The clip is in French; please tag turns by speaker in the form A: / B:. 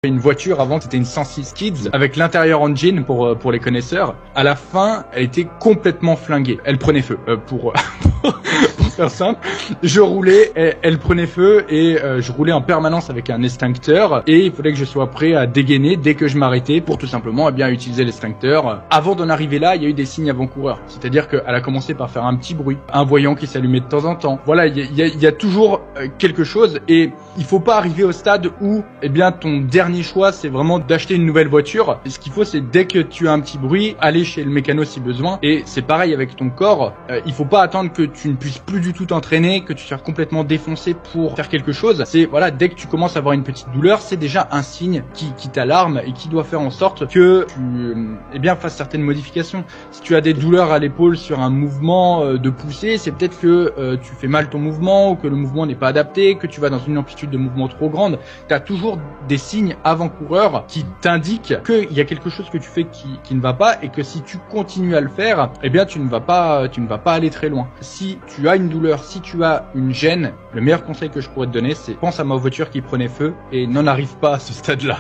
A: Une voiture avant, c'était une 106 Kids avec l'intérieur engine pour les connaisseurs. À la fin, elle était complètement flinguée. Elle prenait feu. Pour faire simple, je roulais, elle prenait feu et je roulais en permanence avec un extincteur et il fallait que je sois prêt à dégainer dès que je m'arrêtais pour tout simplement bien utiliser l'extincteur. Avant d'en arriver là, il y a eu des signes avant-coureurs. C'est-à-dire qu'elle a commencé par faire un petit bruit, un voyant qui s'allumait de temps en temps. Voilà, il y a toujours quelque chose et il faut pas arriver au stade où ton dernier choix c'est vraiment d'acheter une nouvelle voiture. Et ce qu'il faut c'est dès que tu as un petit bruit, aller chez le mécano si besoin. Et c'est pareil avec ton corps, il faut pas attendre que tu ne puisses plus du tout t'entraîner, que tu sois complètement défoncé pour faire quelque chose. C'est voilà, dès que tu commences à avoir une petite douleur, c'est déjà un signe qui t'alarme et qui doit faire en sorte que tu fasses certaines modifications. Si tu as des douleurs à l'épaule sur un mouvement de poussée, c'est peut-être que tu fais mal ton mouvement ou que le mouvement n'est pas adapté, que tu vas dans une amplitude de mouvement trop grande. Tu as toujours des signes avant-coureurs qui t'indiquent qu'il y a quelque chose que tu fais qui ne va pas et que si tu continues à le faire, tu ne vas pas aller très loin. Si tu as une douleur, si tu as une gêne, le meilleur conseil que je pourrais te donner, c'est pense à ma voiture qui prenait feu et n'en arrive pas à ce stade-là.